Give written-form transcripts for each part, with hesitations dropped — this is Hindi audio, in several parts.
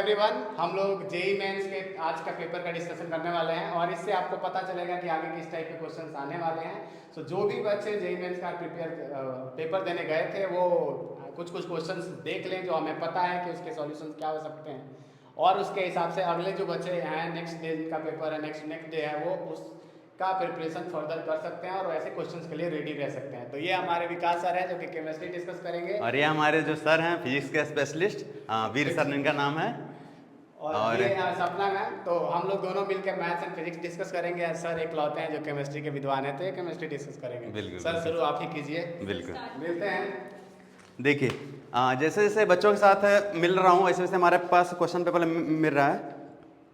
एवरीवन, हम लोग जेई मेंस के आज का पेपर का डिस्कशन करने वाले हैं और इससे आपको पता चलेगा कि आगे किस टाइप के क्वेश्चंस आने वाले हैं। सो जो भी बच्चे जेई मेंस का पेपर देने गए थे वो कुछ कुछ क्वेश्चंस देख लें जो हमें पता है कि उसके सॉल्यूशंस क्या हो सकते हैं और उसके हिसाब से अगले जो बच्चे हैं नेक्स्ट डे का पेपर है नेक्स्ट डे है वो उसका प्रिपरेशन फर्दर कर सकते हैं और ऐसे क्वेश्चंस के लिए रेडी रह सकते हैं। तो ये हमारे विकास सर हैं जो कि केमिस्ट्री डिस्कस करेंगे और ये हमारे जो सर हैं फिजिक्स के स्पेशलिस्ट वीर सर इनका नाम है। और ये सपना मैम। तो हम लोग दोनों मिलकर मैथ्स एंड फिजिक्स डिस्कस करेंगे। सर एक लौते हैं जो केमिस्ट्री के विद्वान हैं तो ये केमिस्ट्री डिस्कस करेंगे। बिल्कुल सर बिल्कुल। शुरू आप ही कीजिए। बिल्कुल मिलते हैं। देखिए, जैसे जैसे बच्चों के साथ मिल रहा हूँ वैसे वैसे हमारे पास क्वेश्चन पेपर मिल रहा है।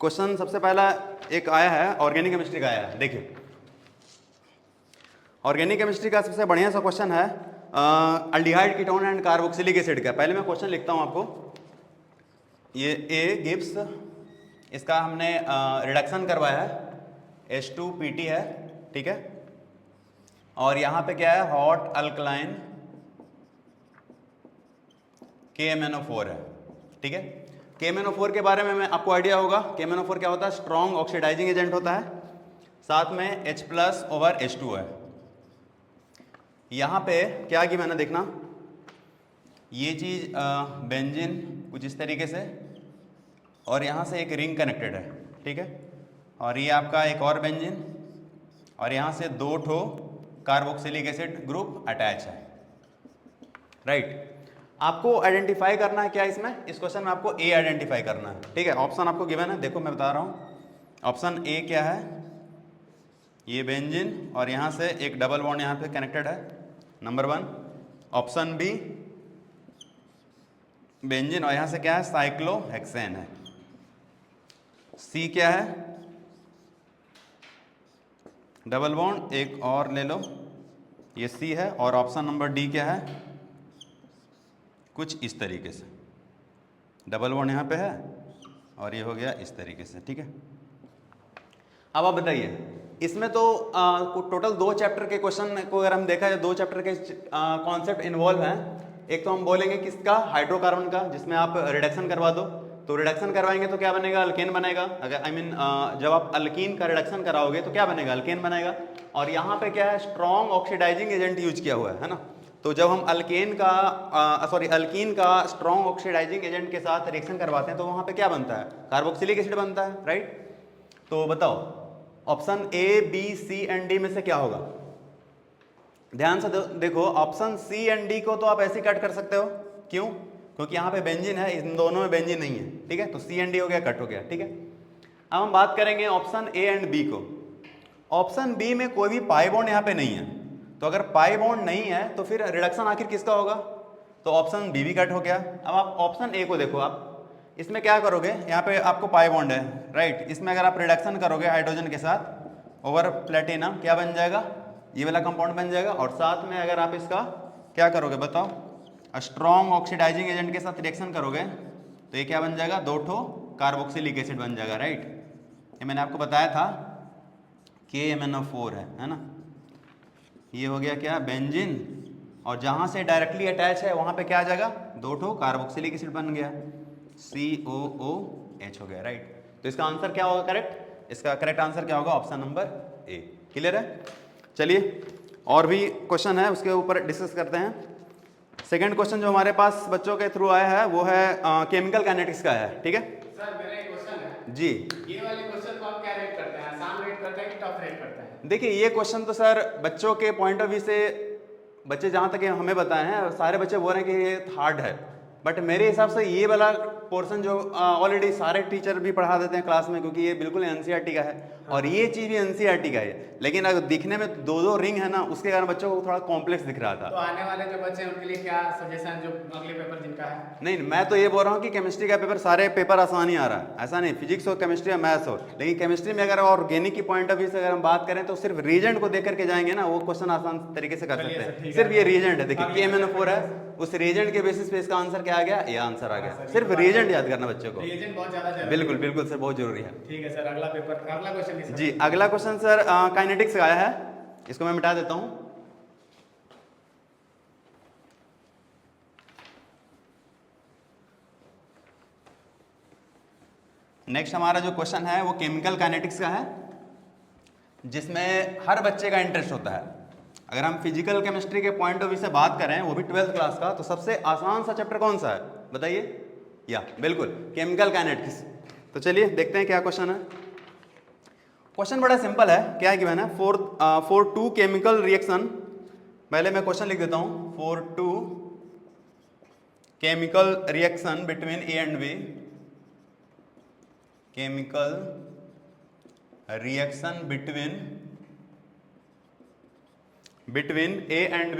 क्वेश्चन सबसे पहला एक आया है ऑर्गेनिक केमिस्ट्री का आया है। देखिए, ऑर्गेनिक केमिस्ट्री का सबसे बढ़िया सा क्वेश्चन है aldehyde ketone and carboxylic acid का। पहले मैं क्वेश्चन लिखता हूँ आपको। ये ए गिब्स, इसका हमने रिडक्शन करवाया है, H2PT है, ठीक है। और यहाँ पे क्या है, हॉट अल्कलाइन KMnO4 है, ठीक है। KMnO4 के बारे में मैं आपको आइडिया होगा। KMnO4 क्या होता है, स्ट्रॉन्ग ऑक्सीडाइजिंग एजेंट होता है, साथ में H+/H2 है। यहाँ पे क्या की मैंने देखना, ये चीज बेंजीन कुछ इस तरीके से और यहाँ से एक रिंग कनेक्टेड है, ठीक है। और ये आपका एक और बेंजीन और यहाँ से दो ठो कार्बोक्सिलिक एसिड ग्रुप अटैच है, राइट। आपको आइडेंटिफाई करना है क्या इसमें, इस क्वेश्चन में आपको ए आइडेंटिफाई करना है, ठीक है। ऑप्शन आपको गिवन है, देखो मैं बता रहा हूँ। ऑप्शन ए क्या है, ये बेंजीन और यहाँ से एक डबल बॉन्ड यहाँ पे कनेक्टेड है, नंबर 1। ऑप्शन बी बेंजीन और यहाँ से क्या है, साइक्लोहेक्सेन है। सी क्या है, डबल बॉन्ड एक और ले लो, ये सी है। और ऑप्शन नंबर डी क्या है, कुछ इस तरीके से डबल बॉन्ड यहाँ पे है और ये हो गया इस तरीके से, ठीक है। अब आप बताइए, इसमें तो टोटल 2 चैप्टर के क्वेश्चन को अगर हम देखा जाए, 2 चैप्टर के कॉन्सेप्ट इन्वॉल्व हैं। एक तो हम बोलेंगे किसका, हाइड्रोकार्बन का, जिसमें आप रिडक्शन करवा दो। तो रिडक्शन करवाएंगे तो क्या बनेगा, अल्केन बनेगा। अगर जब आप अल्कीन का रिडक्शन कराओगे तो क्या बनेगा, अल्केन बनेगा। और यहाँ पे क्या है, स्ट्रॉन्ग ऑक्सीडाइजिंग एजेंट यूज किया हुआ है ना। तो जब हम अल्कीन का स्ट्रॉन्ग ऑक्सीडाइजिंग एजेंट के साथ रिएक्शन करवाते हैं तो वहाँ पे क्या बनता है, कार्बोक्सिलिक एसिड बनता है, राइट। तो बताओ option A B C and D में से क्या होगा। ध्यान से देखो, ऑप्शन सी एंड डी को तो आप ऐसे कट कर सकते हो, क्यों, क्योंकि यहाँ पे बेंजीन है, इन दोनों में बेंजीन नहीं है, ठीक है। तो सी एंड डी हो गया, कट हो गया, ठीक है। अब हम बात करेंगे ऑप्शन ए एंड बी को। ऑप्शन बी में कोई भी पाई बॉन्ड यहाँ पे नहीं है, तो अगर पाई बॉन्ड नहीं है तो फिर रिडक्शन आखिर किसका होगा, तो ऑप्शन बी भी कट हो गया। अब आप ऑप्शन ए को देखो, आप इसमें क्या करोगे, यहाँ पे आपको पाई बॉन्ड है, राइट। इसमें अगर आप रिडक्शन करोगे हाइड्रोजन के साथ ओवर प्लेटिनम, क्या बन जाएगा, ये वाला कंपाउंड बन जाएगा। और साथ में अगर आप इसका क्या करोगे बताओ, स्ट्रॉन्ग ऑक्सीडाइजिंग एजेंट के साथ रिएक्शन करोगे तो ये क्या बन जाएगा, 2 ठो कार्बोक्सिलिक एसिड बन जाएगा, राइट। ये मैंने आपको बताया था KMnO4 है ना। ये हो गया क्या, बेंजीन, और जहां से डायरेक्टली अटैच है वहां पे क्या आ जाएगा, 2 ठो कार्बोक्सिलिक एसिड बन गया, COOH हो गया, राइट। तो इसका आंसर क्या होगा करेक्ट, इसका करेक्ट आंसर क्या होगा, ऑप्शन नंबर ए। क्लियर है। चलिए और भी क्वेश्चन है उसके ऊपर डिस्कस करते हैं। सेकंड क्वेश्चन जो हमारे पास बच्चों के थ्रू आया है वो है केमिकल काइनेटिक्स का है, ठीक है। सर मेरा एक क्वेश्चन है जी, ये वाले क्वेश्चन को आप क्या रेट करते हैं, आसान रेट करते हैं कि टफ रेट करते हैं। देखिए ये क्वेश्चन तो सर बच्चों के पॉइंट ऑफ व्यू से, बच्चे जहाँ तक हमें बताए हैं सारे बच्चे बोल रहे हैं कि ये हार्ड है, बट मेरे हिसाब से ये वाला पोर्शन जो ऑलरेडी सारे टीचर भी पढ़ा देते हैं क्लास में, क्योंकि ये बिल्कुल एनसीईआरटी का है और ये चीज़ भी एनसीईआरटी का है। लेकिन अगर दिखने में 2-2 रिंग है ना, उसके कारण बच्चों को थोड़ा कॉम्प्लेक्स दिख रहा था। तो आने वाले जो बच्चे हैं उनके लिए क्या सजेशन, जो अगले पेपर जिनका है। नहीं, मैं तो ये बोल रहा हूँ कि केमिस्ट्री का पेपर सारे पेपर आसान ही आ रहा है, ऐसा नहीं फिजिक्स हो केमिस्ट्री या मैथ्स हो। लेकिन केमिस्ट्री में अगर ऑर्गेनिक की पॉइंट ऑफ व्यू से अगर हम बात करें तो सिर्फ रीजेंट को देख करके जाएंगे ना, वो क्वेश्चन आसान तरीके से कर सकते हैं। सिर्फ ये रीजेंट है, देखिए KMnO4 है, उस रीजेंट के बेसिस पे इसका आंसर क्या आ गया, ये आंसर आ गया। सिर्फ रीजेंट याद करना बच्चों को, रीजन बहुत ज्यादा जरूरी है। बिल्कुल बिल्कुल सर, बहुत जरूरी है। ठीक है सर, अगला पेपर, अगला क्वेश्चन जी, अगला क्वेश्चन सर काइनेटिक्स का आया है, इसको मैं मिटा देता हूं। नेक्स्ट हमारा जो क्वेश्चन है वो केमिकल काइनेटिक्स का है, जिसमें हर बच्चे का इंटरेस्ट होता है। अगर हम फिजिकल केमिस्ट्री के पॉइंट ऑफ व्यू से बात करें, वो भी 12th क्लास का, तो सबसे आसान सा चैप्टर कौन सा है बताइए? या बिल्कुल केमिकल काइनेटिक्स। तो चलिए देखते हैं क्या क्वेश्चन है। क्वेश्चन बड़ा सिंपल है, क्या है गिवन है? फॉर टू केमिकल रिएक्शन, पहले मैं क्वेश्चन लिख देता हूं। For two chemical reaction between A and B, chemical reaction between A and B,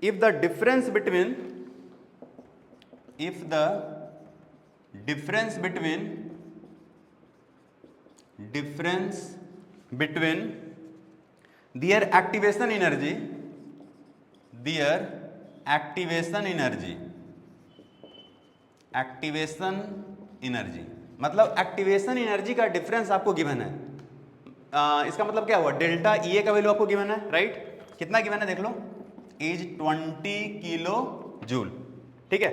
if the difference between their activation energy मतलब एक्टिवेशन एनर्जी का डिफरेंस आपको गिवन है। इसका मतलब क्या हुआ? डेल्टा ई का वैल्यू आपको गिवन है, राइट? कितना गिवन है देख लो, इज 20 किलो जूल, ठीक है,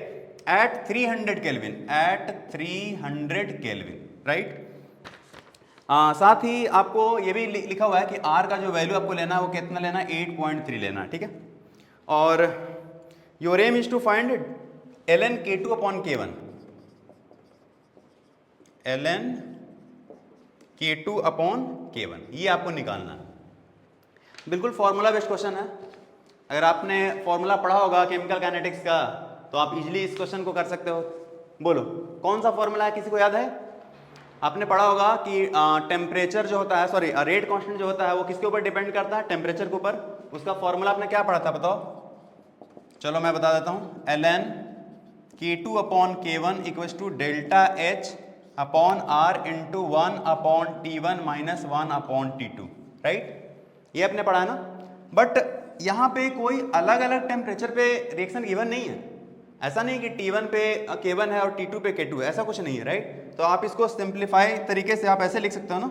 एट 300 केल्विन, राइट? साथ ही आपको ये भी लिखा हुआ है कि आर का जो वैल्यू आपको लेना है वो कितना लेना है? 8.3 लेना है, ठीक है? और your aim is to find ln K2 upon K1, ln K2 upon K1, ये आपको निकालना है। बिल्कुल फॉर्मूला बेस्ड क्वेश्चन है। अगर आपने फॉर्मूला पढ़ा होगा केमिकल काइनेटिक्स का, तो आप इजीली इस क्वेश्चन को कर सकते हो। बोलो कौन सा फॉर्मूला है, किसी को याद है? आपने पढ़ा होगा कि टेम्परेचर जो होता है, सॉरी रेट कांस्टेंट जो होता है वो किसके ऊपर डिपेंड करता है? टेम्परेचर के ऊपर। उसका फॉर्मूला आपने क्या पढ़ा था बताओ? चलो मैं बता देता हूँ। ln K2 upon K1 equals to delta H upon R into 1 upon T1 minus 1 upon T2, right? ये आपने पढ़ा है ना? बट यहाँ पे कोई अलग अलग टेम्परेचर पे रिएक्शन गिवन नहीं है। ऐसा नहीं कि T1 पे K1 है और T2 पे K2 है, ऐसा कुछ नहीं है, राइट? तो आप इसको सिंप्लीफाई तरीके से आप ऐसे लिख सकते हो ना,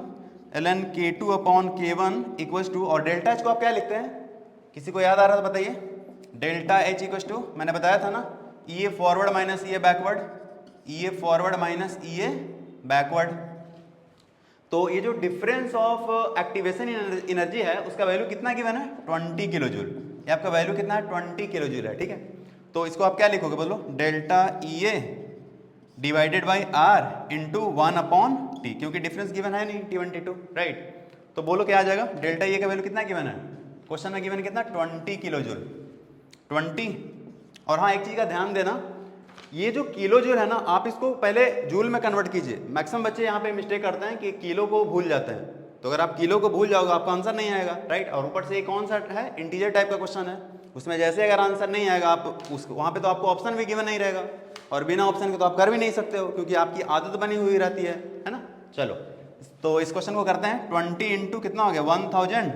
ln K2 upon K1 equals to, और डेल्टा H को आप क्या लिखते हैं? किसी को याद आ रहा था बताइए? डेल्टा H इक्वल्स टू, मैंने बताया था ना, E forward minus E backward, E forward minus E backward. तो ये जो डिफरेंस ऑफ एक्टिवेशन एनर्जी है उसका वैल्यू कितना गिवन है? 20 किलो जूल। ये आपका वैल्यू कितना है? 20 किलो जूल है, ठीक है? तो इसको आप क्या लिखोगे बोलो? Delta E divided by R into 1 upon T, क्योंकि डिफरेंस गिवन है नहीं T1 T2, राइट? तो बोलो क्या आ जाएगा? डेल्टा E का वैल्यू कितना गिवन है? क्वेश्चन में गिवन कितना? 20 किलो जूल, 20। और हाँ, एक चीज का ध्यान देना, ये जो किलो जूल है ना, आप इसको पहले जूल में कन्वर्ट कीजिए। मैक्सिमम बच्चे यहाँ पे मिस्टेक करते हैं कि किलो को भूल जाते हैं। तो अगर आप किलो को भूल जाओगे आपका आंसर नहीं आएगा, राइट? और ऊपर से ये कौन सा है? इंटीजर टाइप का क्वेश्चन है। उसमें जैसे अगर आंसर नहीं आएगा, आप वहाँ पे तो आपको ऑप्शन भी गिवन नहीं रहेगा, और बिना ऑप्शन के तो आप कर भी नहीं सकते हो, क्योंकि आपकी आदत बनी हुई रहती है ना? चलो, तो इस क्वेश्चन को करते हैं। 20 इंटू कितना हो गया? 1000,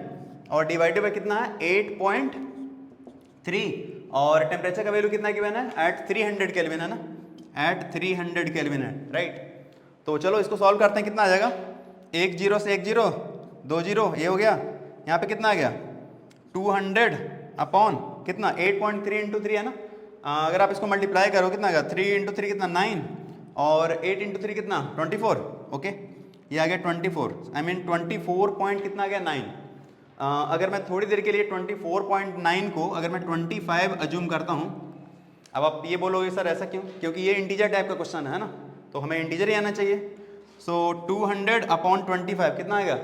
और डिवाइडेड बाई कितना है? 8.3, और टेम्परेचर का वैल्यू कितना गिवन है? एट 300 केल्विन है ना? एट 300 केल्विन है, राइट? तो चलो इसको सॉल्व करते हैं। कितना आ जाएगा? 1 0 से 1 0, 2 0, ये हो गया। यहाँ पे कितना आ गया? 200 अपॉन कितना? 8.3 इंटू 3 है ना? अगर आप इसको मल्टीप्लाई करो कितना आ गया? 3 इंटू 3 कितना? 9, और 8 इंटू 3 कितना? 24, ओके? ये आ गया 24, आई मीन 24 पॉइंट कितना आ गया? 9। अगर मैं थोड़ी देर के लिए 24.9 को अगर मैं 25 अज्यूम करता हूँ, अब आप ये बोलोगे सर ऐसा क्यों? क्योंकि ये इंटीजर टाइप का क्वेश्चन है ना, तो हमें इंटीजर ही आना चाहिए। सो 200 अपॉन 25 कितना आ गया?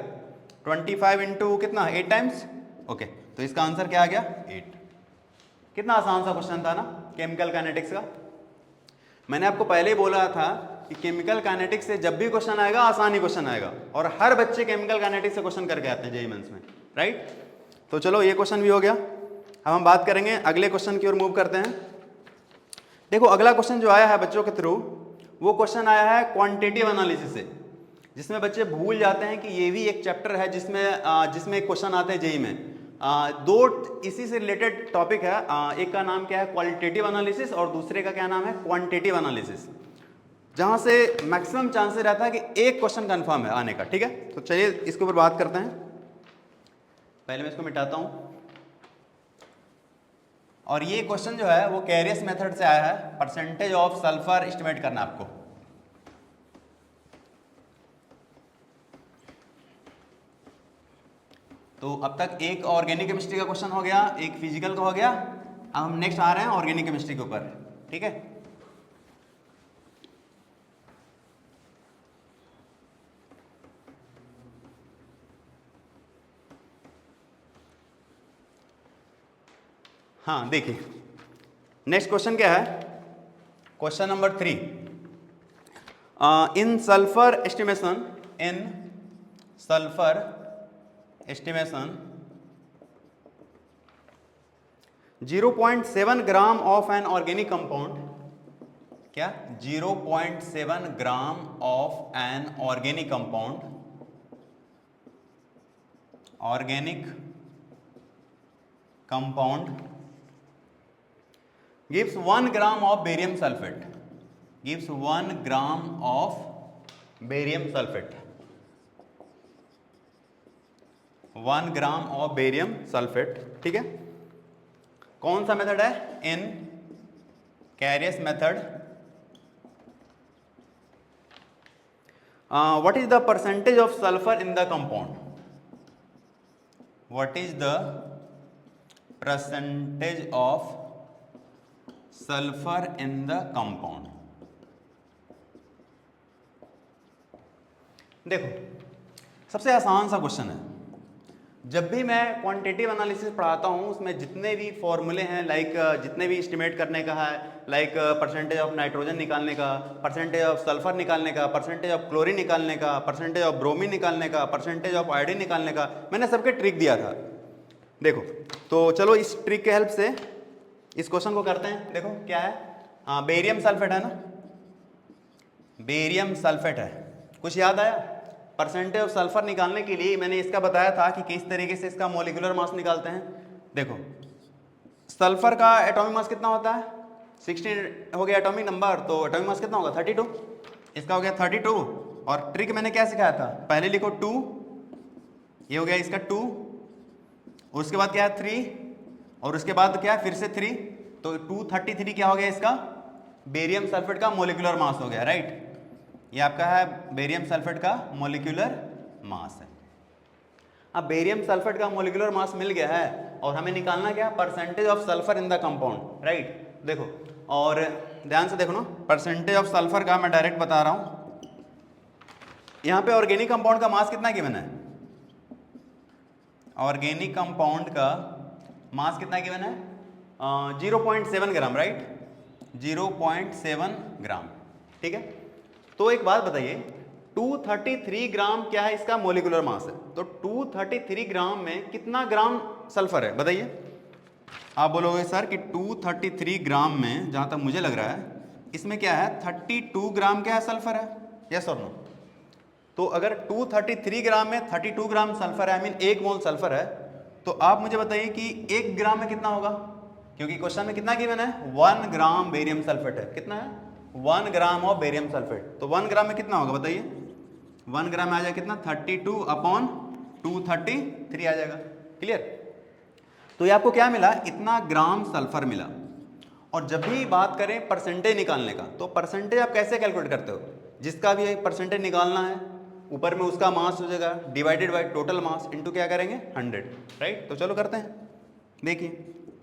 25 इंटू कितना? 8 टाइम्स, ओके? तो इसका आंसर क्या आ गया? 8। कितना आसान सा क्वेश्चन था ना केमिकल काइनेटिक्स का। मैंने आपको पहले ही बोला था कि केमिकल काइनेटिक्स से जब भी क्वेश्चन आएगा आसान ही क्वेश्चन आएगा, और हर बच्चे केमिकल काइनेटिक्स से क्वेश्चन करके आते हैं जेईई मेंस में, राइट? तो चलो ये क्वेश्चन भी हो गया। अब हम बात करेंगे अगले क्वेश्चन की ओर मूव करते हैं। देखो अगला क्वेश्चन जो आया है बच्चों के थ्रू, वो क्वेश्चन आया है क्वांटिटेटिव एनालिसिस से, जिसमें बच्चे भूल जाते हैं कि ये भी एक चैप्टर है जिसमें एक क्वेश्चन आते हैं जेईई में। दो इसी से रिलेटेड टॉपिक है। एक का नाम क्या है? क्वालिटेटिव एनालिसिस, और दूसरे का क्या नाम है? क्वांटिटेटिव एनालिसिस, जहां से मैक्सिमम चांसेस रहता है कि एक क्वेश्चन कंफर्म है आने का, ठीक है? तो चलिए इसके ऊपर बात करते हैं। पहले मैं इसको मिटाता हूं। और ये क्वेश्चन जो है वो कैरियस मेथड से आया है, परसेंटेज ऑफ सल्फर एस्टिमेट करना आपको। तो अब तक एक ऑर्गेनिक केमिस्ट्री का क्वेश्चन हो गया, एक फिजिकल का हो गया। अब हम नेक्स्ट आ रहे हैं ऑर्गेनिक केमिस्ट्री के ऊपर, ठीक है। हाँ देखिए, नेक्स्ट क्वेश्चन क्या है, question number 3। In sulphur estimation, in sulphur estimation 0.7 gram of an organic compound, क्या 0.7 gram of an organic compound, organic compound gives 1 gram of barium sulfate, gives 1 gram of barium sulfate, 1 gram of barium sulphate, ठीक है। कौन सा मेथड है, in Carius method. What is the percentage of sulphur in the compound, what is the percentage of sulphur in the compound. देखो सबसे आसान सा क्वेश्चन है, जब भी मैं क्वांटिटेटिव एनालिसिस पढ़ाता हूँ उसमें जितने भी फॉर्मूले हैं, लाइक जितने भी एस्टिमेट करने का है, लाइक परसेंटेज ऑफ नाइट्रोजन निकालने का, परसेंटेज ऑफ सल्फर निकालने का, परसेंटेज ऑफ क्लोरीन निकालने का, परसेंटेज ऑफ ब्रोमीन निकालने का, परसेंटेज ऑफ आयोडीन निकालने का, मैंने सबके ट्रिक दिया था। देखो तो चलो इस ट्रिक के हेल्प से इस क्वेश्चन को करते हैं। देखो क्या है, बेरियम सल्फेट है ना, बेरियम सल्फेट है, कुछ याद आया। परसेंटेज ऑफ सल्फर निकालने के लिए मैंने इसका बताया था कि किस तरीके से इसका मॉलिक्यूलर मास निकालते हैं। देखो सल्फर का एटॉमिक मास कितना होता है, 16 हो गया एटॉमिक नंबर, तो एटॉमिक मास कितना होगा 32, इसका हो गया 32। और ट्रिक मैंने क्या सिखाया था, पहले लिखो 2, ये हो गया इसका 2, उसके बाद क्या है 3, और उसके बाद क्या फिर से 3, तो 233 क्या हो गया इसका बेरियम सल्फेट का मॉलिक्यूलर मास हो गया, राइट। ये आपका है बेरियम सल्फेट का मॉलिक्यूलर मास है। अब बेरियम सल्फेट का मॉलिक्यूलर मास मिल गया है और हमें निकालना क्या, percentage of sulphur in the compound, right. देखो और ध्यान से देखो ना, परसेंटेज ऑफ सल्फर का मैं डायरेक्ट बता रहा हूं। यहां पे ऑर्गेनिक कंपाउंड का मास कितना गिवन है, ऑर्गेनिक कंपाउंड का मास कितना गिवन है 0.7 ग्राम, राइट, 0.7 ग्राम, ठीक है। तो एक बात बताइए, 233 ग्राम क्या है इसका मॉलिक्यूलर मास है, तो 233 ग्राम में कितना ग्राम सल्फर है बताइए। आप बोलोगे सर कि 233 ग्राम में, जहां तक मुझे लग रहा है इसमें क्या है 32 ग्राम क्या है सल्फर है, यस और नो। तो अगर 233 ग्राम में 32 ग्राम सल्फर है, आई मीन 1 मोल सल्फर है, तो आप मुझे बताइए कि 1 ग्राम में कितना होगा, क्योंकि क्वेश्चन में कितना गिवन है 1 ग्राम बेरियम सल्फेट है, कितना है 1 ग्राम ऑफ बेरियम सल्फेट, तो 1 ग्राम में कितना होगा बताइए, 1 ग्राम में आ जाएगा कितना 32/233 आ जाएगा, क्लियर। तो ये आपको क्या मिला, इतना ग्राम सल्फर मिला। और जब भी बात करें परसेंटेज निकालने का, तो परसेंटेज आप कैसे कैलकुलेट करते हो, जिसका भी परसेंटेज निकालना है ऊपर में उसका मास हो जाएगा divided by total mass into क्या करेंगे 100, राइट। तो चलो करते हैं, देखिए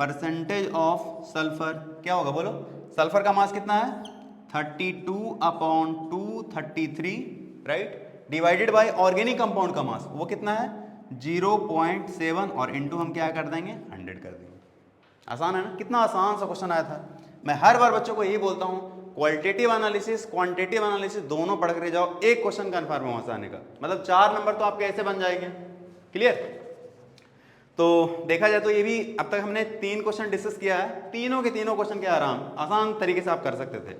परसेंटेज ऑफ सल्फर क्या होगा बोलो, सल्फर का मास कितना है 32/233, right, divided by organic compound का मास वो कितना है 0.7 और इनटू हम क्या कर देंगे 100 कर देंगे। आसान है ना, कितना आसान सा क्वेश्चन आया था। मैं हर बार बच्चों को यही बोलता हूँ, क्वालिटेटिव एनालिसिस क्वांटिटेटिव एनालिसिस दोनों पढ़ कर जाओ, एक क्वेश्चन कन्फर्म है वहां से आने का, मतलब 4 नंबर तो आपके ऐसे बन जाएंगे, क्लियर। तो देखा जाए तो ये भी अब तक हमने 3 क्वेश्चन डिस्कस किया है, तीनों के तीनों क्वेश्चन के आसान तरीके से आप कर सकते थे।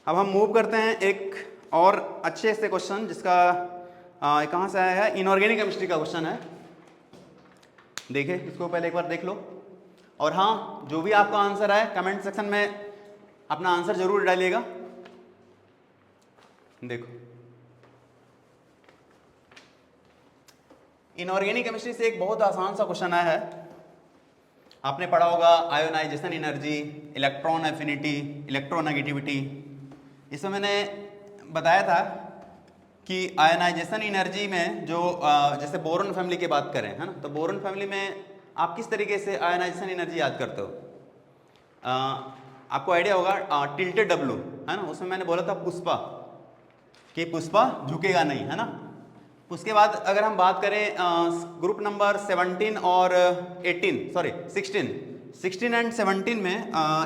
अब हम मूव करते हैं एक और अच्छे से क्वेश्चन, जिसका कहाँ से आया है, इनऑर्गेनिक केमिस्ट्री का क्वेश्चन है। देखिए इसको पहले एक बार देख लो, और हाँ जो भी आपका आंसर है कमेंट सेक्शन में अपना आंसर जरूर डालिएगा। देखो इनऑर्गेनिक केमिस्ट्री से एक बहुत आसान सा क्वेश्चन आया है, आपने पढ़ा होगा ionisation energy, electron affinity, electronegativity. इसमें मैंने बताया था कि आयोनाइजेशन एनर्जी में जो जैसे बोरॉन फैमिली की बात करें, है ना, तो बोरॉन फैमिली में आप किस तरीके से आयोनाइजेशन एनर्जी याद करते हो? आपको आइडिया होगा टिल्टेड डब्लू, है ना, उसमें मैंने बोला था पुष्पा कि पुष्पा झुकेगा नहीं, है ना। उसके बाद अगर हम बात करें ग्रुप नंबर 17 और 16 एंड 17 में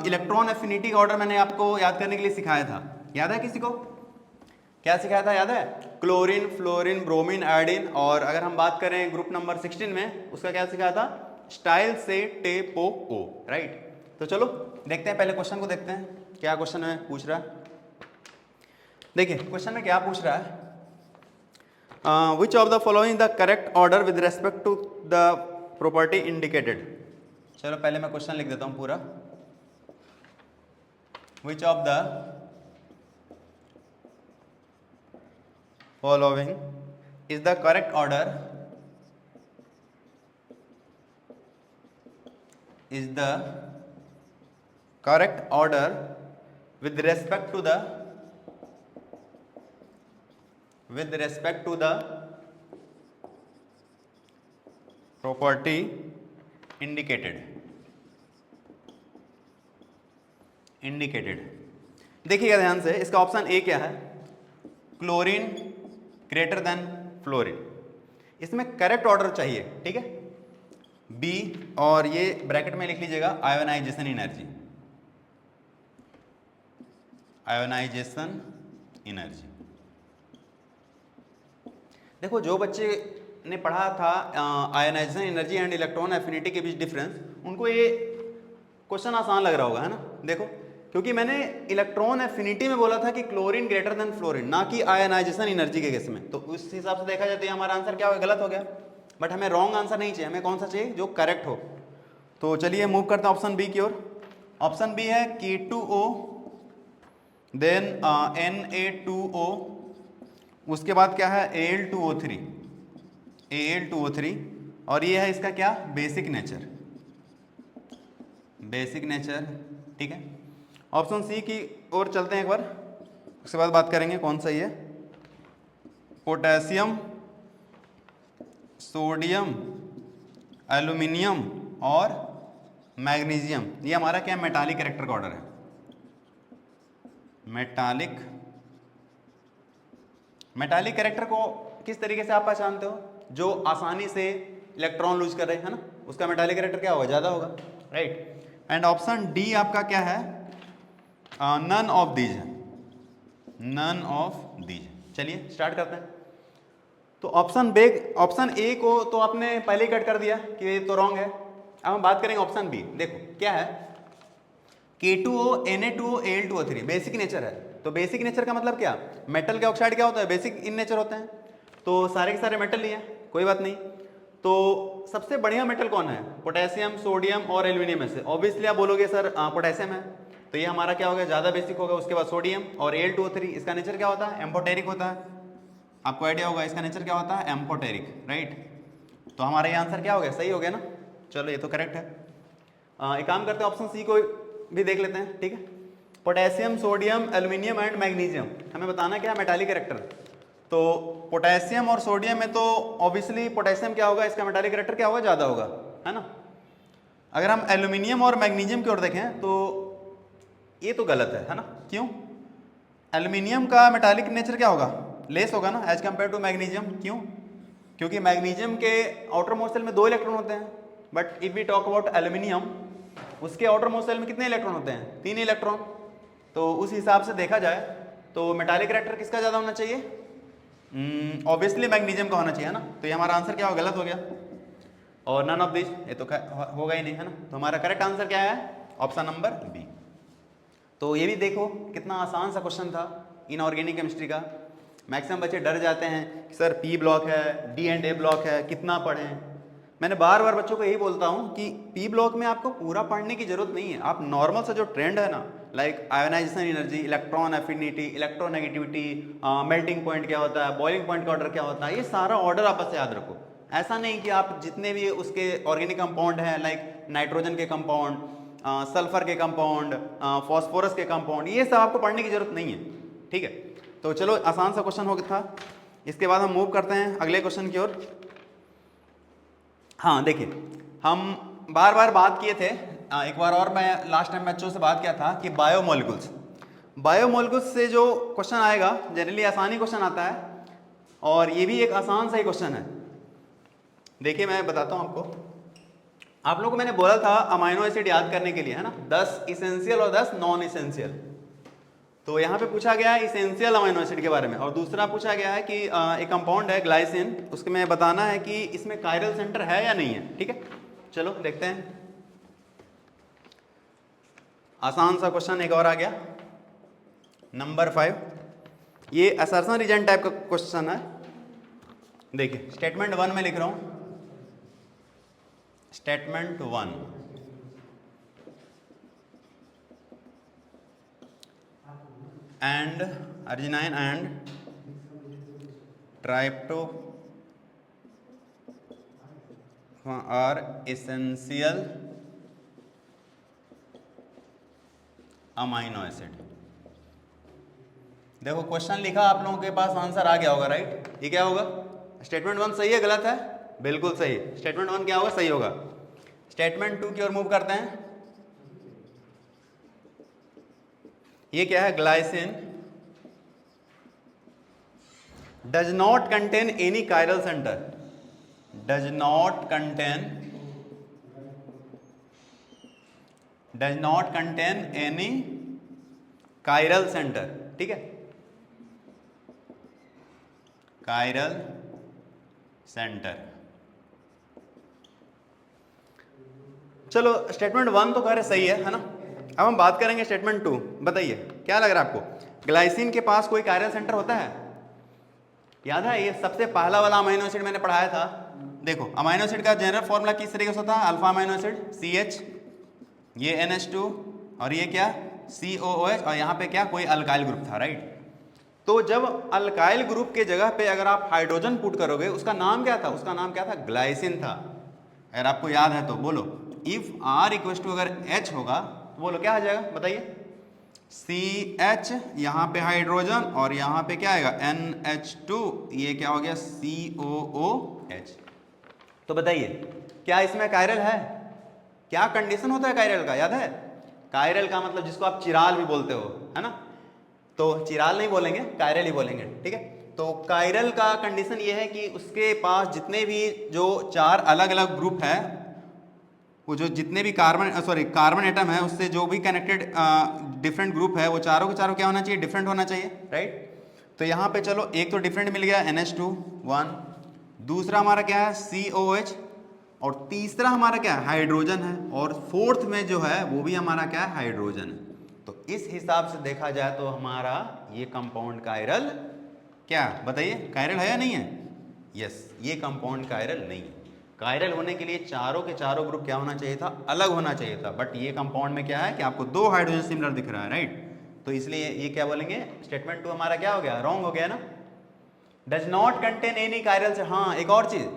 इलेक्ट्रॉन एफिनिटी का ऑर्डर मैंने आपको याद करने के लिए सिखाया था। याद है किसी को? क्या सिखाया था, याद है? Chlorine, fluorine, bromine, iodine. और अगर हम बात करें ग्रुप नंबर 16 में, उसका क्या सिखाया था? स्टाइल से टेपो ओ, राइट। तो चलो देखते हैं, पहले क्वेश्चन को देखते हैं क्या क्वेश्चन में पूछ रहा है। देखिए क्वेश्चन में क्या पूछ रहा है, which of the following the correct order with respect to the property indicated. चलो पहले मैं क्वेश्चन लिख देता हूं पूरा। Which of the following is the correct order is the correct order with respect to the property indicated। देखिएगा ध्यान से, इसका ऑप्शन ए क्या है? Chlorine greater than fluorine. इसमें करेक्ट ऑर्डर चाहिए, ठीक है। बी, और ये ब्रैकेट में लिख लीजिएगा आयोनाइजेशन एनर्जी, देखो जो बच्चे ने पढ़ा था ionisation energy and electron affinity के बीच डिफरेंस, उनको ये क्वेश्चन आसान लग रहा होगा, है ना। देखो क्योंकि मैंने इलेक्ट्रॉन एफिनिटी में बोला था कि क्लोरीन ग्रेटर देन फ्लोरीन, ना कि आयोनाइजेशन एनर्जी के केस में, तो उस हिसाब से देखा जाता है हमारा आंसर क्या हो गया? गलत हो गया। बट हमें रॉन्ग आंसर नहीं चाहिए, हमें कौन सा चाहिए? जो करेक्ट हो। तो चलिए मूव करते हैं ऑप्शन बी की ओर। ऑप्शन बी है K2O, देन Na2O, उसके बाद क्या है? Al2O3, और ये है इसका क्या? बेसिक नेचर, ठीक है। ऑप्शन सी की ओर चलते हैं एक बार, उसके बाद बात करेंगे कौन सा ये। पोटेशियम, सोडियम, एल्यूमिनियम और मैग्नीशियम, ये हमारा क्या? मेटालिक कैरेक्टर का ऑर्डर है। मेटालिक कैरेक्टर को किस तरीके से आप पहचानते हो? जो आसानी से इलेक्ट्रॉन लूज कर रहे हैं, है ना, उसका मेटालिक कैरेक्टर क्या होगा? ज़्यादा होगा, राइट। एंड ऑप्शन डी आपका क्या है? None of these. चलिए स्टार्ट करते हैं। तो ऑप्शन ए को तो आपने पहले ही कट कर दिया कि ये तो रॉन्ग है। अब हम बात करेंगे ऑप्शन बी। देखो क्या है? K2O, Na2O, Al2O3 basic nature है। तो बेसिक नेचर का मतलब क्या? मेटल के ऑक्साइड क्या होता है? बेसिक इन नेचर होते हैं। तो सारे के सारे मेटल लिए हैं, कोई बात नहीं। तो सबसे बढ़िया मेटल कौन है? पोटेशियम, सोडियम और एल्यूमिनियम में से ऑब्वियसली आप बोलोगे सर पोटेशियम है, तो ये हमारा क्या होगा? ज़्यादा बेसिक होगा। उसके बाद सोडियम और Al2O3, इसका नेचर क्या होता है? एम्फोटेरिक होता है। आपको आइडिया होगा इसका नेचर क्या होता है? Amphoteric, right. तो हमारा ये आंसर क्या हो गया? सही हो गया ना। चलो ये तो करेक्ट है। एक काम करते हैं, ऑप्शन सी को भी देख लेते हैं, ठीक है। Potassium, sodium, aluminium and magnesium, हमें बताना क्या? Metallic character. तो पोटेशियम और सोडियम में तो ऑब्वियसली पोटेशियम क्या होगा? इसका मेटालिक कैरेक्टर क्या होगा? ज़्यादा होगा, है ना। अगर हम एल्यूमिनियम और मैग्नीशियम की ओर देखें तो ये तो गलत है ना। क्यों? एल्यूमिनियम का मेटालिक नेचर क्या होगा? लेस होगा ना एज कम्पेयर टू मैग्नीशियम। क्यों? क्योंकि मैग्नीशियम के आउटर मोस्ट सेल में 2 इलेक्ट्रॉन होते हैं, but if we talk about aluminium, उसके आउटर मोस्ट सेल में कितने इलेक्ट्रॉन होते हैं? 3 इलेक्ट्रॉन। तो उस हिसाब से देखा जाए तो मेटालिक कैरेक्टर किसका ज़्यादा होना चाहिए? ऑब्वियसली मैग्नीशियम का होना चाहिए ना। तो ये हमारा आंसर क्या हो? गलत हो गया। और नन ऑफ दिस, ये तो होगा ही नहीं, है ना। तो हमारा करेक्ट आंसर क्या है? Option number B. तो ये भी देखो कितना आसान सा क्वेश्चन था इनऑर्गेनिक केमिस्ट्री का। मैक्सिमम बच्चे डर जाते हैं कि सर पी ब्लॉक है, डी एंड ए ब्लॉक है, कितना पढ़ें। मैंने बार बार बच्चों को यही बोलता हूँ कि पी ब्लॉक में आपको पूरा पढ़ने की जरूरत नहीं है। आप नॉर्मल सा जो ट्रेंड है ना, like ionisation energy, electron affinity, electronegativity, melting point क्या होता है, बॉइलिंग पॉइंट का ऑर्डर क्या होता है, ये सारा ऑर्डर आप बस याद रखो। ऐसा नहीं कि आप जितने भी उसके ऑर्गेनिक कंपाउंड हैं, लाइक नाइट्रोजन के कंपाउंड, सल्फर के कंपाउंड, फॉस्फोरस के कंपाउंड, ये सब आपको पढ़ने की जरूरत नहीं है, ठीक है। तो चलो आसान सा क्वेश्चन हो गया था। इसके बाद हम मूव करते हैं अगले क्वेश्चन की ओर। हाँ देखिए, हम बार बार बात किए थे, एक बार और मैं लास्ट टाइम बच्चों से बात किया था कि बायोमोलिकुल्स, बायोमोलिकुल्स से जो क्वेश्चन आएगा जनरली आसानी क्वेश्चन आता है, और ये भी एक आसान सा ही क्वेश्चन है। देखिए मैं बताता हूँ आपको, आप लोगों को मैंने बोला था अमाइनो एसिड याद करने के लिए, है ना, 10 इसेंशियल और 10 नॉन इसेंशियल। तो यहाँ पे पूछा गया है इसेंशियल अमाइनो एसिड के बारे में, और दूसरा पूछा गया है कि एक कंपाउंड है ग्लाइसिन, उसके में बताना है कि इसमें कायरल सेंटर है या नहीं है, ठीक है। चलो देखते हैं, आसान सा क्वेश्चन एक और आ गया, नंबर 5। ये असर्शन रीजन टाइप का क्वेश्चन है। देखिए स्टेटमेंट 1 में लिख रहा हूं, statement 1, and arginine and tryptophan are essential amino acid. देखो क्वेश्चन लिखा, आप लोगों के पास आंसर आ गया होगा, राइट। ये क्या होगा, स्टेटमेंट 1 सही है गलत है, बिल्कुल सही। स्टेटमेंट 1 क्या होगा, सही होगा। स्टेटमेंट 2 की ओर मूव करते हैं। ये क्या है, glycine does not contain any chiral centre, does not contain any chiral centre, ठीक है, कायरल सेंटर। चलो स्टेटमेंट 1 तो कह रहे सही है ना। अब हम बात करेंगे स्टेटमेंट 2। बताइए क्या लग रहा है आपको, ग्लाइसिन के पास कोई कायरल सेंटर होता है? याद है, ये सबसे पहला वाला अमाइनो एसिड मैंने पढ़ाया था। देखो अमाइनो एसिड का जनरल फॉर्मूला किस तरीके से होता है, अल्फा अमाइनो एसिड CH, ये NH2, और ये क्या COOH, और यहाँ पे क्या कोई अल्काइल ग्रुप था, राइट। तो जब अल्काइल ग्रुप के जगह पे अगर आप हाइड्रोजन पुट करोगे, उसका नाम क्या था, उसका नाम क्या था, ग्लाइसिन था। अगर आपको याद है तो बोलो, इफ R इक्वल टू अगर H होगा तो बोलो क्या आ जाएगा, बताइए। CH, यहाँ पे हाइड्रोजन, और यहाँ पे क्या आएगा NH2, ये क्या हो गया COOH। तो बताइए क्या इसमें कायरल है, क्या कंडीशन होता है कायरल का, याद है। कायरल का मतलब जिसको आप चिराल भी बोलते हो, है ना, तो चिराल नहीं बोलेंगे, कायरल ही बोलेंगे, ठीक है। तो कायरल का कंडीशन ये है कि उसके पास जितने भी जो 4 अलग अलग ग्रुप है, वो जो जितने भी कार्बन एटम है, उससे जो भी कनेक्टेड डिफरेंट ग्रुप है, वो चारों के चारों क्या होना चाहिए, डिफरेंट होना चाहिए, राइट। तो यहाँ पे चलो एक तो डिफरेंट मिल गया NH2 1, दूसरा हमारा क्या है COH, और तीसरा हमारा क्या है हाइड्रोजन है, और फोर्थ में जो है वो भी हमारा क्या है हाइड्रोजन है। तो इस हिसाब से देखा जाए तो हमारा ये कंपाउंड कायरल, क्या बताइए कायरल है या नहीं है। यस, ये कंपाउंड कायरल नहीं है। कायरल होने के लिए चारों के चारों ग्रुप क्या होना चाहिए था, अलग होना चाहिए था। बट ये कंपाउंड में क्या है कि आपको 2 हाइड्रोजन सिमिलर दिख रहा है, राइट। तो इसलिए ये क्या बोलेंगे, स्टेटमेंट 2 हमारा क्या हो गया, रॉन्ग हो गया ना। Does not contain any chiral से, हाँ एक और चीज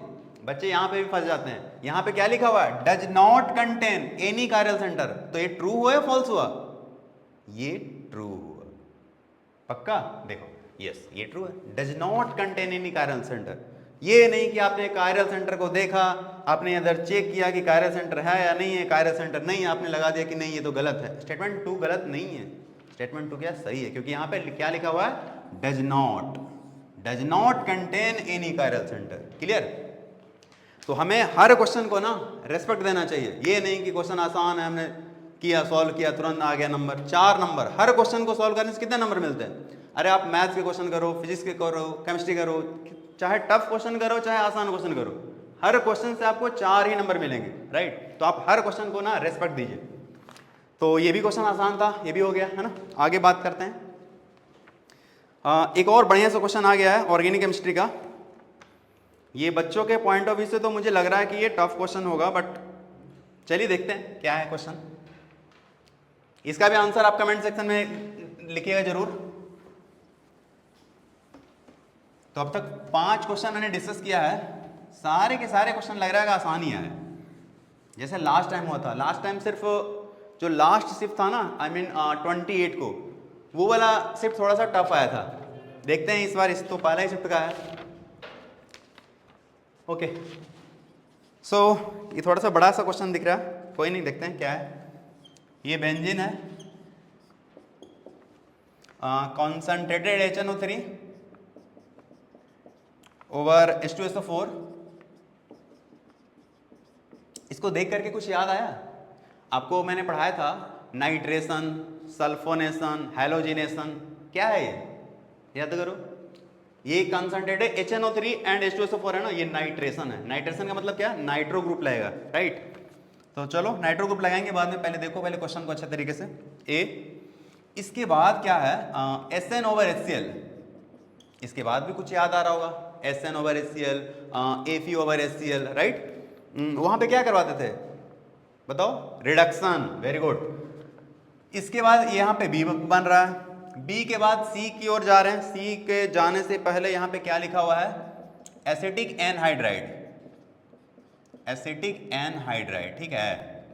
बच्चे यहाँ पे भी फंस जाते हैं, यहाँ पे क्या लिखा हुआ है, does not contain any chiral centre. तो ये ट्रू हुआ या फॉल्स हुआ, ये ट्रू हुआ, पक्का। देखो यस ये ट्रू है, does not contain any chiral centre. ये नहीं कि आपने कायरल सेंटर को देखा, आपने इधर चेक किया कि कायरल सेंटर है या नहीं है, कायरल सेंटर नहीं है, आपने लगा दिया कि नहीं ये तो गलत है। स्टेटमेंट 2 गलत नहीं है, स्टेटमेंट 2 क्या सही है, क्योंकि यहाँ पे क्या लिखा हुआ है, does not contain any chiral centre. Clear. तो हमें हर क्वेश्चन को ना रेस्पेक्ट देना चाहिए, ये नहीं कि क्वेश्चन आसान है, हमने किया सॉल्व किया तुरंत आ गया नंबर 4 नंबर। हर क्वेश्चन को सॉल्व करने से कितने नंबर मिलते हैं। अरे आप मैथ्स के क्वेश्चन करो, फिजिक्स के करो, केमिस्ट्री करो, चाहे टफ क्वेश्चन करो चाहे आसान क्वेश्चन करो, हर क्वेश्चन से आपको 4 ही नंबर मिलेंगे, राइट। तो आप हर क्वेश्चन को ना रेस्पेक्ट दीजिए। तो ये भी क्वेश्चन आसान था, ये भी हो गया है ना। आगे बात करते हैं, एक और बढ़िया सा क्वेश्चन आ गया है ऑर्गेनिक केमिस्ट्री का। ये बच्चों के पॉइंट ऑफ व्यू से तो मुझे लग रहा है कि ये टफ क्वेश्चन होगा, बट चलिए देखते हैं क्या है क्वेश्चन। इसका भी आंसर आप कमेंट सेक्शन में लिखिएगा जरूर। तो अब तक 5 क्वेश्चन मैंने डिस्कस किया है, सारे के सारे क्वेश्चन लग रहा है आसान ही है। जैसे लास्ट टाइम हुआ था, लास्ट टाइम सिर्फ जो लास्ट शिफ्ट था ना, आई मीन 28 को, वो वाला शिफ्ट थोड़ा सा टफ आया था। देखते हैं इस बार, इस तो पहला ही शिफ्ट का है। ओके सो ये थोड़ा सा बड़ा सा क्वेश्चन दिख रहा है, कोई नहीं, देखते हैं क्या है। ये बेंजीन है, कॉन्सेंट्रेटेड HNO3 ओवर H2SO4। इसको देख करके कुछ याद आया आपको? मैंने पढ़ाया था नाइट्रेशन, सल्फोनेशन, हैलोजिनेशन, क्या है ये याद करो। ये कंसंट्रेटेड HNO3 एंड H2SO4 है ना, ये नाइट्रेशन है। नाइट्रेशन का मतलब क्या? नाइट्रो ग्रुप लगेगा, राइट। तो चलो नाइट्रो ग्रुप लगाएंगे बाद में, पहले देखो पहले क्वेश्चन को अच्छे तरीके से। इसके बाद क्या है? SN over HCl। इसके बाद भी कुछ याद आ रहा होगा, SN over HCl, Fe over HCl, right. वहां पे क्या करवाते थे बताओ? Reduction, very good. इसके बाद यहाँ पे B बन रहा है, B के बाद C की ओर जा रहे हैं। C के जाने से पहले यहाँ पे क्या लिखा हुआ है? एसिटिक एनहाइड्राइड, एसिटिक एनहाइड्राइड, ठीक है।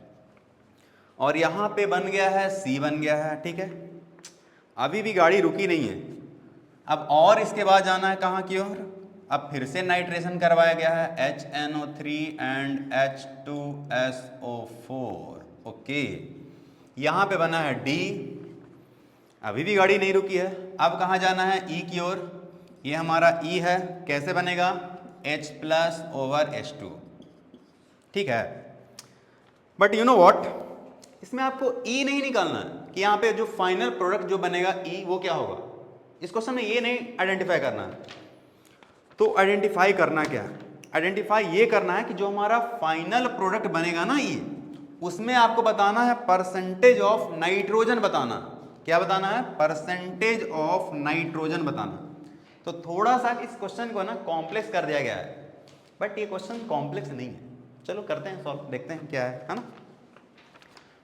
और यहाँ पे बन गया है C बन गया है, ठीक है। अभी भी गाड़ी रुकी नहीं है। अब और इसके बाद जाना है कहाँ की ओर? अब फिर से नाइट्रेशन करवाया गया है, HNO3 एंड H2SO4, ओके। यहाँ पे बना है D, अभी भी गाड़ी नहीं रुकी है। अब कहाँ जाना है? E की ओर। ये हमारा E है, कैसे बनेगा? H प्लस ओवर H2, ठीक है। बट यू नो वॉट, इसमें आपको E नहीं निकालना है कि यहाँ पे जो फाइनल प्रोडक्ट जो बनेगा E वो क्या होगा। इस क्वेश्चन में ये नहीं आइडेंटिफाई करना है। तो आइडेंटिफाई करना क्या है? आइडेंटिफाई ये करना है कि जो हमारा फाइनल प्रोडक्ट बनेगा ना E, उसमें आपको बताना है परसेंटेज ऑफ नाइट्रोजन बताना। क्या बताना है? परसेंटेज ऑफ नाइट्रोजन बताना। तो थोड़ा सा इस क्वेश्चन को ना कॉम्प्लेक्स कर दिया गया है, बट ये क्वेश्चन कॉम्प्लेक्स नहीं है। चलो करते हैं सॉल्व, देखते हैं क्या है ना।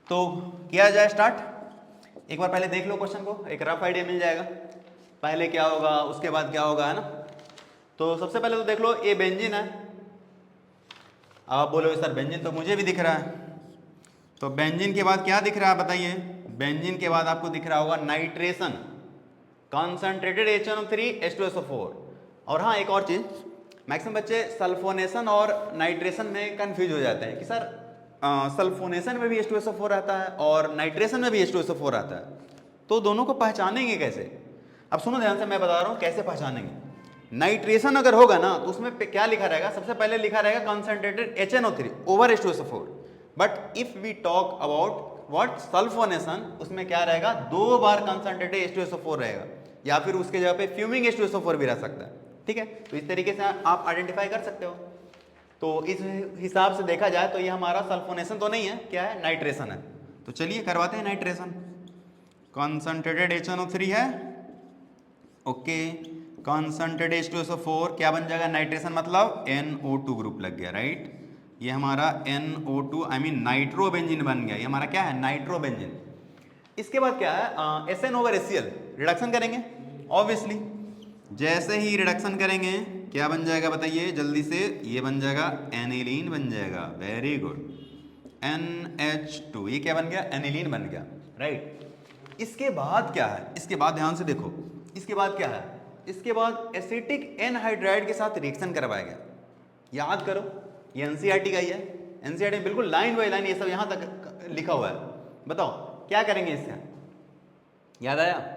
तो किया जाए स्टार्ट। एक बार पहले देख लो क्वेश्चन को, एक रफ आइडिया मिल जाएगा पहले क्या होगा उसके बाद क्या होगा, है ना। तो सबसे पहले तो देख लो, ये बेंजीन है। आप बोलोगे सर बेंजीन तो मुझे भी दिख रहा है। तो बेंजीन के बाद क्या दिख रहा है बताइए? बेंजीन के बाद आपको दिख रहा होगा नाइट्रेशन, कॉन्सेंट्रेटेड HNO3 H2SO4। और हाँ एक और चीज, मैक्सिमम बच्चे सल्फोनेशन और नाइट्रेशन में कंफ्यूज हो जाते हैं कि सर सल्फोनेशन में भी H2SO4 आता है और नाइट्रेशन में भी H2SO4 आता है, तो दोनों को पहचानेंगे कैसे? अब सुनो ध्यान से, मैं बता रहा हूँ कैसे पहचानेंगे। नाइट्रेशन अगर होगा ना तो उसमें क्या लिखा रहेगा? सबसे पहले लिखा रहेगा concentrated HNO3 over H2SO4। But if we talk about what sulphonation, उसमें क्या रहेगा? 2 बार कॉन्सेंट्रेटेड H2SO4 रहेगा, या फिर उसके जगह पे फ्यूमिंग H2SO4 भी रह सकता है, ठीक है। तो इस तरीके से आप आइडेंटिफाई कर सकते हो। तो इस हिसाब से देखा जाए तो ये हमारा सल्फोनेशन तो नहीं है, क्या है? नाइट्रेशन है। तो चलिए करवाते हैं नाइट्रेशन। कॉन्सेंट्रेटेड HNO3 है, ओके। कॉन्सेंट्रेटेड H2SO4 क्या बन जाएगा? नाइट्रेशन मतलब NO2 ग्रुप लग गया, राइट। ये हमारा NO2 आई मीन नाइट्रोबेंजीन बन गया। ये हमारा क्या है? नाइट्रोबेंजीन। इसके बाद क्या है? SN ओवर HCl रिडक्शन करेंगे ऑब्वियसली। जैसे ही रिडक्शन करेंगे क्या बन जाएगा बताइए जल्दी से? ये बन जाएगा एनिलीन बन जाएगा, वेरी गुड। NH2, ये क्या बन गया? एनिलीन बन गया, राइट। इसके बाद क्या है? इसके बाद ध्यान से देखो, इसके बाद क्या है? इसके बाद एसिटिक एनहाइड्राइड के साथ रिएक्शन करवाया गया। याद करो, ये NCERT का ही है। NCERT बिल्कुल लाइन बाय लाइन ये सब यहां तक लिखा हुआ है। बताओ क्या करेंगे इससे? याद आया?